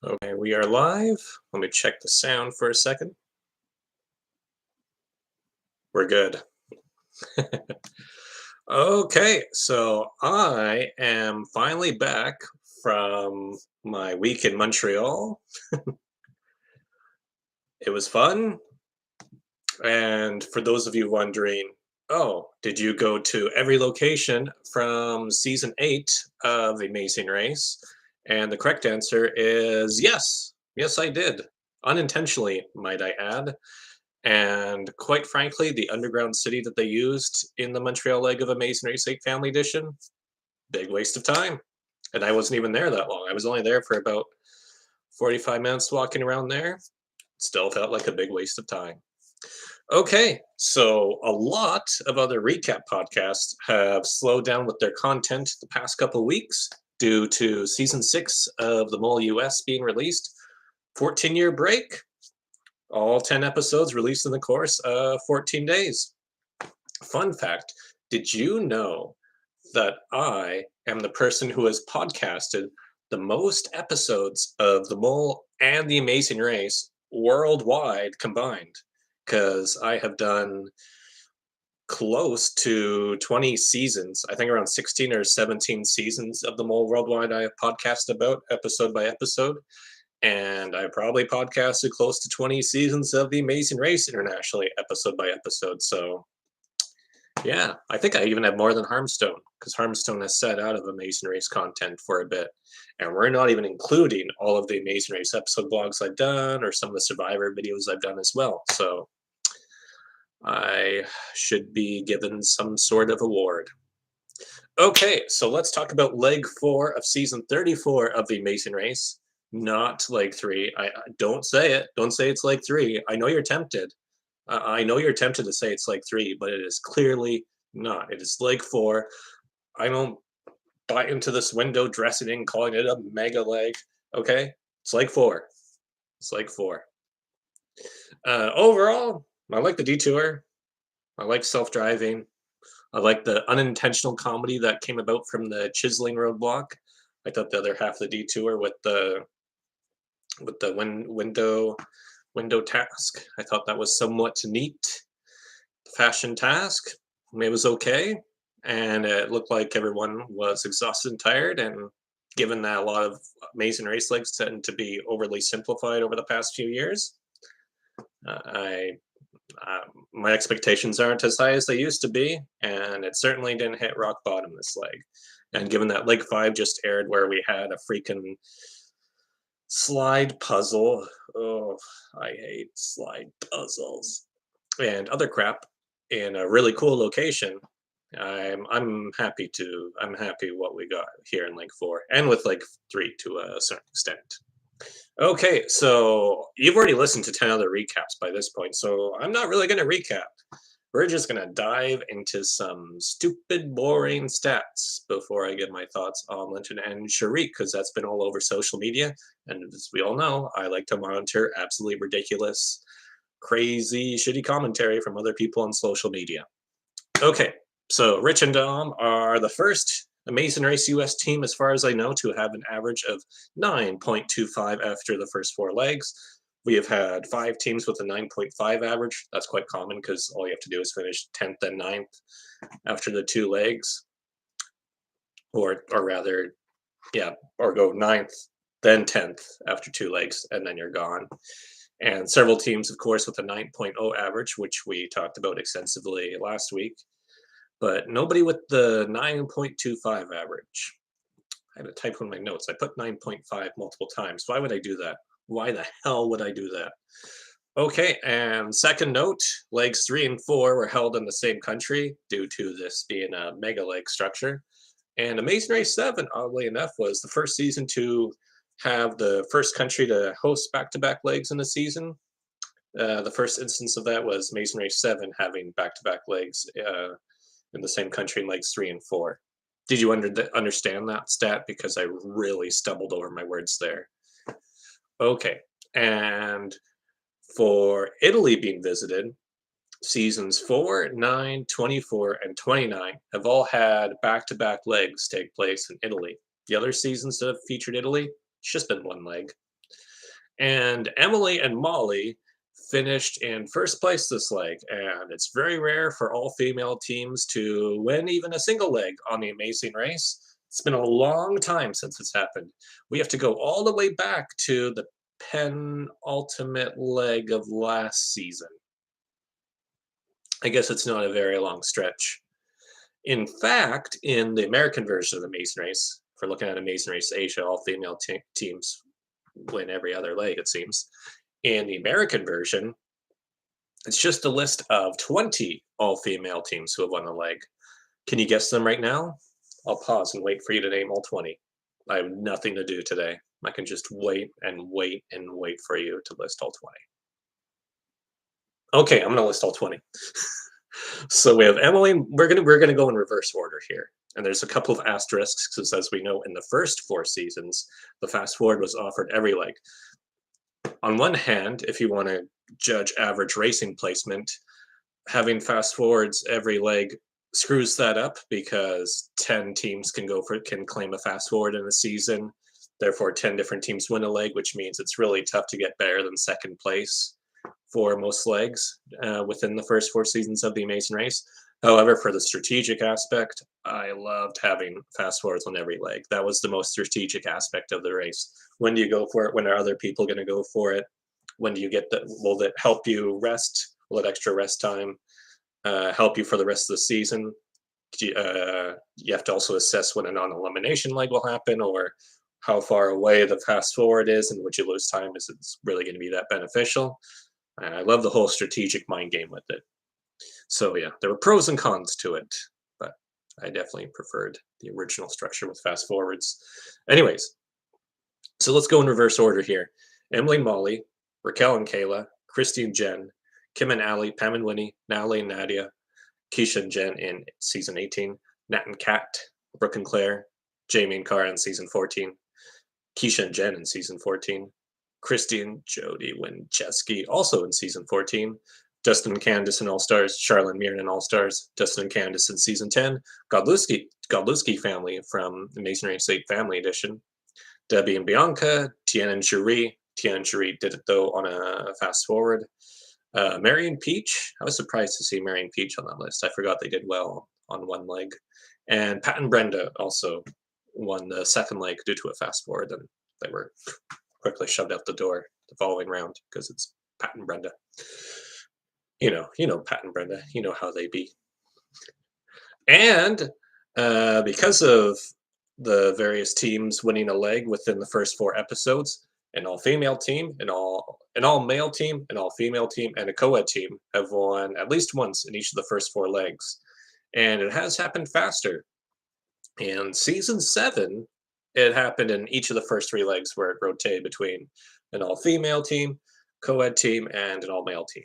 Okay, we are live. Let me check the sound for a second. We're good. Okay, so I am finally back from my week in Montreal. It was fun. And for those of you wondering, oh, did you go to every location from season 8 of The Amazing Race? And the correct answer is yes. Yes, I did. Unintentionally, might I add. And quite frankly, the underground city that they used in the Montreal leg of Amazing Race 8 Family Edition, big waste of time. And I wasn't even there that long. I was only there for about 45 minutes walking around there. Still felt like a big waste of time. Okay, so a lot of other recap podcasts have slowed down with their content the past couple weeks due to season 6 of The Mole US being released. 14-year break, all 10 episodes released in the course of 14 days. Fun fact, did you know that I am the person who has podcasted the most episodes of The Mole and The Amazing Race worldwide combined? Because I have done close to 20 seasons. I think around 16 or 17 seasons of The Mole worldwide I have podcasted about episode by episode. And I probably podcasted close to 20 seasons of The Amazing Race internationally, episode by episode. So, yeah, I think I even have more than Harmstone because Harmstone has sat out of Amazing Race content for a bit. And we're not even including all of the Amazing Race episode blogs I've done or some of the Survivor videos I've done as well. So, I should be given some sort of award. Okay, so let's talk about leg 4 of season 34 of The Amazing Race. Not leg 3. I don't say it. Don't say it's leg 3. I know you're tempted. I know you're tempted to say it's leg 3, but it is clearly not. It is leg 4. I don't buy into this window dressing in, calling it a mega leg. Okay, it's leg 4. It's leg 4. Overall, I like the detour. I like self-driving. I like the unintentional comedy that came about from the chiseling roadblock. I thought the other half of the detour with the window task. I thought that was somewhat neat. The fashion task, it was okay, and it looked like everyone was exhausted and tired. And given that a lot of Amazing Race legs tend to be overly simplified over the past few years, I my expectations aren't as high as they used to be, and it certainly didn't hit rock bottom this leg. And given that leg 5 just aired where we had a freaking slide puzzle, oh, I hate slide puzzles and other crap in a really cool location. I'm happy what we got here in leg 4 and with leg 3 to a certain extent. Okay, so you've already listened to 10 other recaps by this point, so I'm not really going to recap. We're just going to dive into some stupid, boring stats before I give my thoughts on Linton and Sharik, because that's been all over social media. And as we all know, I like to monitor absolutely ridiculous, crazy, shitty commentary from other people on social media. Okay, so Rich and Dom are the first Amazing Race US team, as far as I know, to have an average of 9.25 after the first 4 legs. We have had 5 teams with a 9.5 average. That's quite common because all you have to do is finish 10th and ninth after the 2 legs. Or rather, yeah, or go 9th, then 10th after 2 legs, and then you're gone. And several teams, of course, with a 9.0 average, which we talked about extensively last week, but nobody with the 9.25 average. I had a typo in my notes. I put 9.5 multiple times. Why would I do that? Why the hell would I do that? Okay, and second note, legs 3 and 4 were held in the same country due to this being a mega leg structure. And Amazing Race 7, oddly enough, was the first season to have the first country to host back-to-back legs in a season. The first instance of that was Amazing Race 7 having back-to-back legs in the same country in legs 3 and 4. Did you understand that stat? Because I really stumbled over my words there. Okay, and for Italy being visited, seasons 4, 9, 24, and 29 have all had back-to-back legs take place in Italy. The other seasons that have featured Italy, it's just been one leg. And Emily and Molly finished in first place this leg, and it's very rare for all female teams to win even a single leg on the Amazing Race. It's been a long time since it's happened. We have to go all the way back to the penultimate leg of last season. I guess it's not a very long stretch. In fact, in the American version of the Amazing Race, if we're looking at Amazing Race Asia, all female teams win every other leg, it seems. In the American version, it's just a list of 20 all female teams who have won a leg. Can you guess them right now? I'll pause and wait for you to name all 20. I have nothing to do today. I can just wait and wait and wait for you to list all 20. Okay, I'm going to list all 20. So we have Emily. We're gonna go in reverse order here, and there's a couple of asterisks because, as we know, in the first 4 seasons, the fast forward was offered every leg. On one hand, if you want to judge average racing placement, having fast forwards every leg screws that up because 10 teams can claim a fast forward in a season. Therefore, 10 different teams win a leg, which means it's really tough to get better than second place for most legs within the first 4 seasons of the Amazing Race. However, for the strategic aspect, I loved having fast forwards on every leg. That was the most strategic aspect of the race. When do you go for it? When are other people going to go for it? When do you get that? Will that help you rest? Will that extra rest time help you for the rest of the season? You have to also assess when a non-elimination leg will happen, or how far away the fast forward is, and would you lose time? Is it really going to be that beneficial? And I love the whole strategic mind game with it. So yeah, there were pros and cons to it, but I definitely preferred the original structure with fast forwards. Anyways, so let's go in reverse order here. Emily and Molly, Raquel and Kayla, Christy and Jen, Kim and Ali, Pam and Winnie, Natalie and Nadia, Keisha and Jen in season 18, Nat and Kat, Brooke and Claire, Jamie and Cara in season 14, Keisha and Jen in season 14, Christy and Jody Winchesky also in season 14, Dustin and Candace in All Stars, Charlotte and Mirren in All Stars, Dustin and Candace in season 10, Godlewski family from Amazing Race 8 Family Edition, Debbie and Bianca, Tien and Cherie. Tien and Cherie did it though on a fast forward. Mary and Peach. I was surprised to see Mary and Peach on that list. I forgot they did well on one leg. And Pat and Brenda also won the second leg due to a fast forward, and they were quickly shoved out the door the following round because it's Pat and Brenda. You know Pat and Brenda. You know how they be. And because of the various teams winning a leg within the first 4 episodes, an all-female team, an all-male team, an all-female team, and a co-ed team have won at least once in each of the first 4 legs. And it has happened faster. In season 7, it happened in each of the first 3 legs where it rotated between an all-female team, co-ed team, and an all-male team.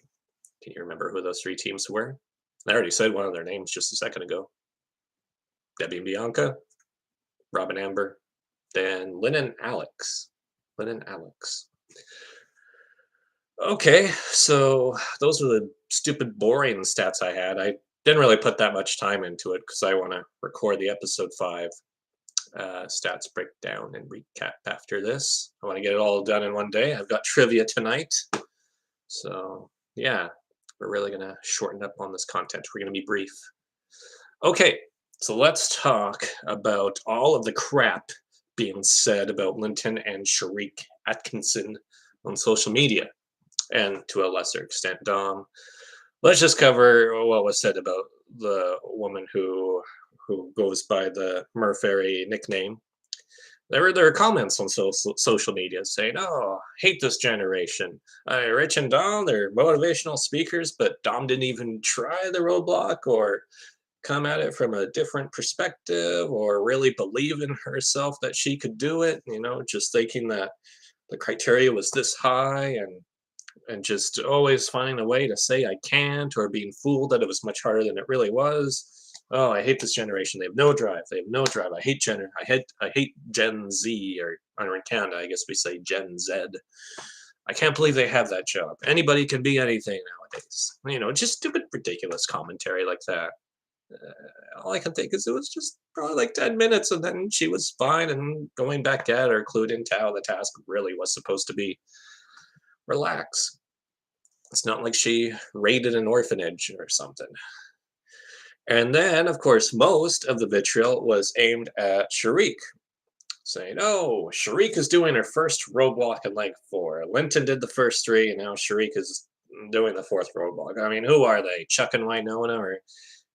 Can you remember who those 3 teams were? I already said one of their names just a second ago. Debbie and Bianca, Robin Amber, then Lynn and Alex. Lynn and Alex. Okay, so those are the stupid, boring stats I had. I didn't really put that much time into it because I want to record the episode 5 stats breakdown and recap after this. I want to get it all done in one day. I've got trivia tonight. So, yeah, we're really going to shorten up on this content. We're going to be brief. Okay, so let's talk about all of the crap being said about Linton and Sharik Atkinson on social media, and to a lesser extent, Dom. Let's just cover what was said about the woman who goes by the Murphy nickname. There were comments on social media saying, "Oh, hate this generation. Rich and Dom, they're motivational speakers, but Dom didn't even try the roadblock or come at it from a different perspective or really believe in herself that she could do it, just thinking that the criteria was this high and just always finding a way to say I can't, or being fooled that it was much harder than it really was. Oh, I hate this generation. They have no drive. They have no drive. I hate Gen Z, or in Canada, I guess we say Gen Z. I can't believe they have that job. Anybody can be anything nowadays. Just stupid, ridiculous commentary like that. All I can think is it was just probably like 10 minutes, and then she was fine and going back at her, clued into how the task really was supposed to be. Relax. It's not like she raided an orphanage or something. And then, of course, most of the vitriol was aimed at Sharik, saying, "Oh, Sharik is doing her first roadblock in like four. Linton did the first three, and now Sharik is doing the fourth roadblock." I mean, who are they? Chuck and Winona or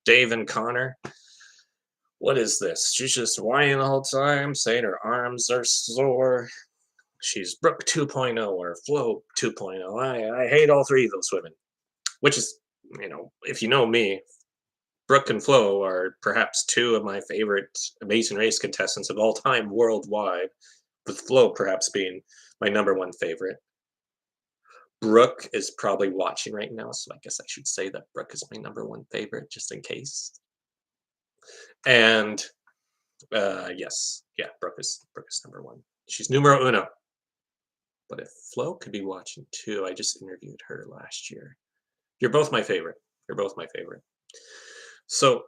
Dave and Connor? What is this? She's just whining the whole time, saying her arms are sore. She's Brooke 2.0 or Flo 2.0. I hate all three of those women, which is, if you know me, Brooke and Flo are perhaps two of my favorite Amazing Race contestants of all time worldwide, with Flo perhaps being my number one favorite. Brooke is probably watching right now, so I guess I should say that Brooke is my number one favorite, just in case. And yes, yeah, Brooke is number one. She's numero uno. But if Flo could be watching too, I just interviewed her last year. You're both my favorite. You're both my favorite. So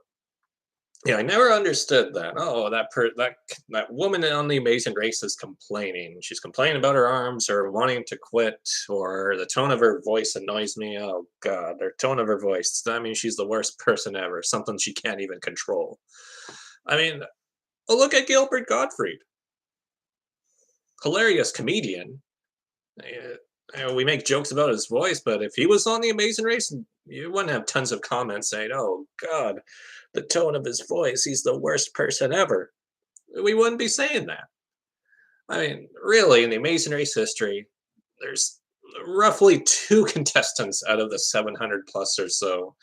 yeah, I never understood that. Oh, that woman on The Amazing Race is complaining. She's complaining about her arms or wanting to quit, or the tone of her voice annoys me. Oh God, her tone of her voice. I mean, she's the worst person ever. Something she can't even control. I mean, look at Gilbert Gottfried, hilarious comedian. We make jokes about his voice, but if he was on The Amazing Race, you wouldn't have tons of comments saying, "Oh God, the tone of his voice. He's the worst person ever." We wouldn't be saying that. I mean, really, in The Amazing Race history, there's roughly two contestants out of the 700 plus or so,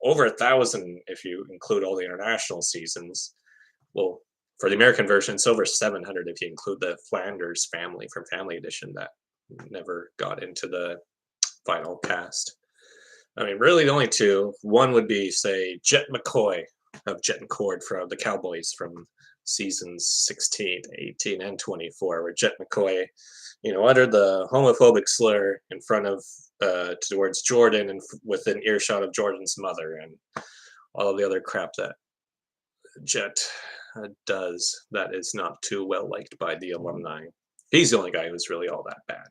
over 1,000 if you include all the international seasons. Well, for the American version, it's over 700 if you include the Flanders family from Family Edition that never got into the final cast. I mean, really, the only two. One would be, say, Jet McCoy of Jet and Cord from the Cowboys from seasons 16, 18, and 24, where Jet McCoy, uttered the homophobic slur in front of, towards Jordan and within earshot of Jordan's mother, and all of the other crap that Jet does that is not too well liked by the alumni. He's the only guy who's really all that bad.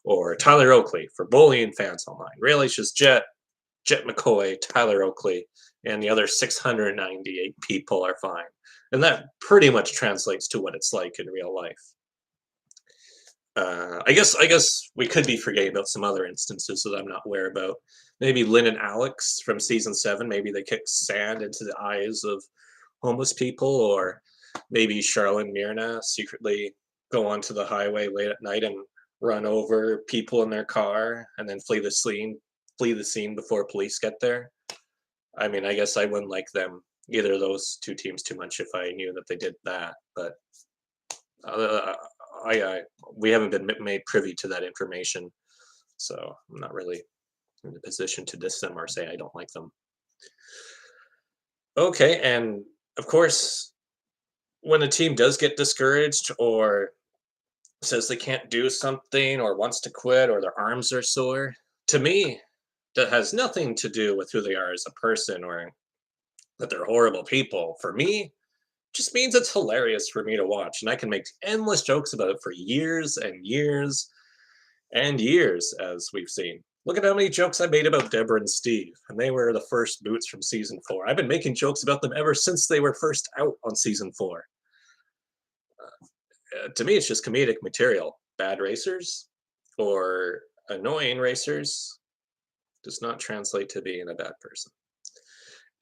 Or Tyler Oakley for bullying fans online. Really, it's just Jet McCoy, Tyler Oakley, and the other 698 people are fine. And that pretty much translates to what it's like in real life. I guess we could be forgetting about some other instances that I'm not aware about. Maybe Lynn and Alex from season 7. Maybe they kick sand into the eyes of homeless people, or maybe Charlotte and Myrna secretly go onto the highway late at night and run over people in their car and then flee the scene before police get there. I mean, I guess I wouldn't like them, either of those two teams, too much if I knew that they did that. But uh, we haven't been made privy to that information, so I'm not really in a position to diss them or say I don't like them. Okay, and of course, when a team does get discouraged or says they can't do something or wants to quit or their arms are sore, to me, that has nothing to do with who they are as a person or that they're horrible people. For me, just means it's hilarious for me to watch, and I can make endless jokes about it for years and years and years, as we've seen. Look at how many jokes I made about Deborah and Steve, and they were the first boots from season 4. I've been making jokes about them ever since they were first out on season 4. To me, it's just comedic material. Bad racers or annoying racers does not translate to being a bad person.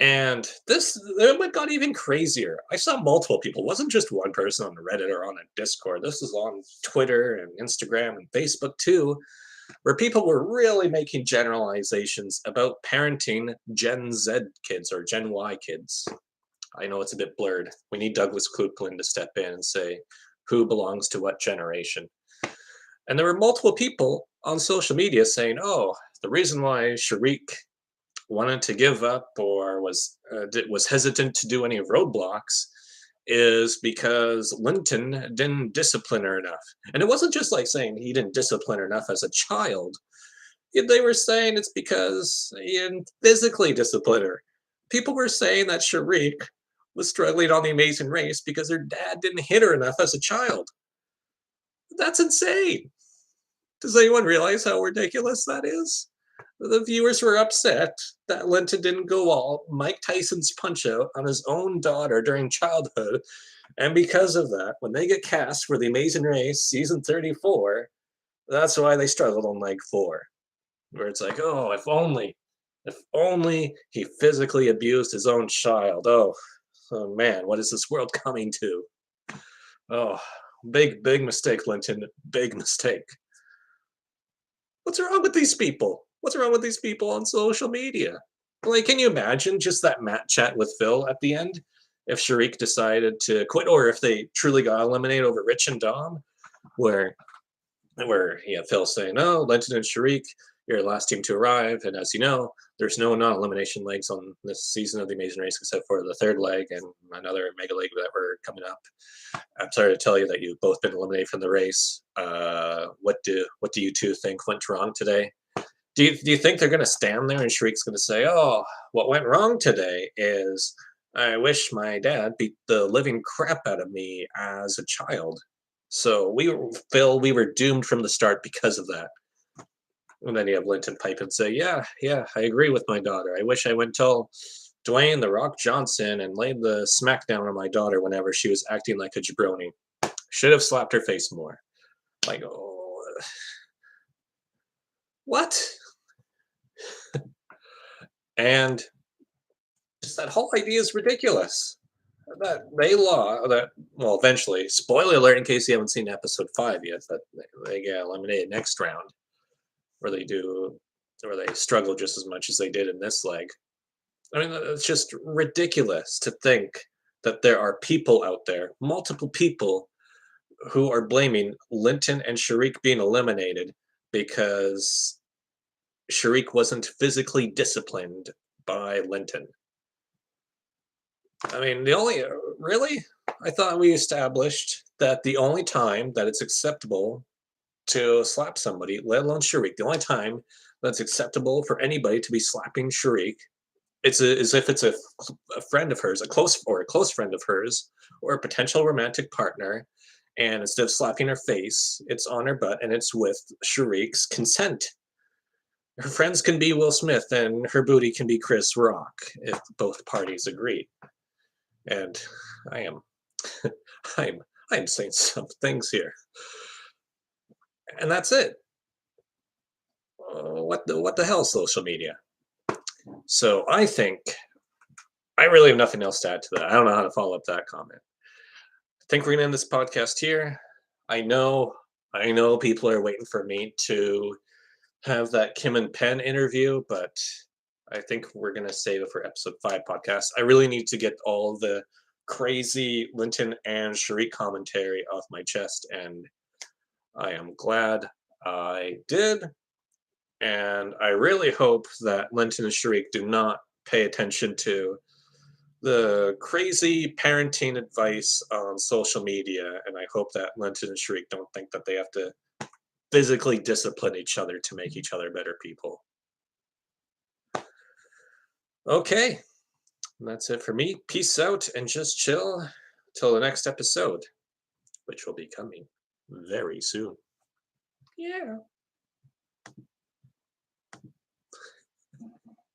And this it got even crazier. I saw multiple people. It wasn't just one person on Reddit or on a Discord. This was on Twitter and Instagram and Facebook too, where people were really making generalizations about parenting Gen Z kids or Gen Y kids. I know it's a bit blurred. We need Douglas Kluplin to step in and say who belongs to what generation. And there were multiple people on social media saying, "Oh, the reason why Sharik wanted to give up or was hesitant to do any roadblocks is because Linton didn't discipline her enough." And it wasn't just like saying he didn't discipline her enough as a child. They were saying it's because he didn't physically discipline her. People were saying that Sharik was struggling on The Amazing Race because her dad didn't hit her enough as a child. That's insane. Does anyone realize how ridiculous that is? The viewers were upset that Linton didn't go all Mike Tyson's punch out on his own daughter during childhood, and because of that, when they get cast for The Amazing Race season 34, that's why they struggled on leg 4, where it's like, oh, if only he physically abused his own child. Oh man, what is this world coming to? Oh, big mistake, Linton. Big mistake. What's wrong with these people? What's wrong with these people on social media? Like, can you imagine just that Matt chat with Phil at the end? If Sharik decided to quit, or if they truly got eliminated over Rich and Dom, where yeah, Phil saying, "Oh, Lenton and Sharik, you're the last team to arrive," and as you know, there's no non-elimination legs on this season of The Amazing Race except for the third leg and another mega leg that were coming up. I'm sorry to tell you that you've both been eliminated from the race. What do you two think went wrong today? Do you think they're going to stand there and Sharik's going to say, "Oh, what went wrong today is I wish my dad beat the living crap out of me as a child. So Phil, we were doomed from the start because of that." And then you have Linton pipe and say, "Yeah, yeah, I agree with my daughter. I wish I went tell Dwayne the Rock Johnson and laid the smackdown on my daughter whenever she was acting like a jabroni. Should have slapped her face more." Like, oh, what? And just that whole idea is ridiculous. That they law that well, eventually, spoiler alert in case you haven't seen episode 5 yet, that they get eliminated next round, where they do, where they struggle just as much as they did in this leg. I mean, it's just ridiculous to think that there are people out there, multiple people, who are blaming Linton and Sharik being eliminated because Sharik wasn't physically disciplined by Linton. I mean, the only really, I thought we established that the only time that it's acceptable to slap somebody, let alone Sharik, the only time that's acceptable for anybody to be slapping Sharik, is if it's a friend of hers, a close friend of hers, or a potential romantic partner, and instead of slapping her face, it's on her butt, and it's with Sharik's consent. Her friends can be Will Smith, and her booty can be Chris Rock if both parties agree. And I am, I'm, I'm saying some things here, and that's it. What the hell, social media? So I think I really have nothing else to add to that. I don't know how to follow up that comment. I think we're gonna end this podcast here. I know, I know people are waiting for me to have that Kim and Penn interview, but I think we're gonna save it for episode 5 podcast. I really need to get all the crazy Linton and Sharik commentary off my chest, and I am glad I did. And I really hope that Linton and Sharik do not pay attention to the crazy parenting advice on social media. And I hope that Linton and Sharik don't think that they have to physically discipline each other to make each other better people. Okay, that's it for me. Peace out and just chill till the next episode, which will be coming very soon. Yeah.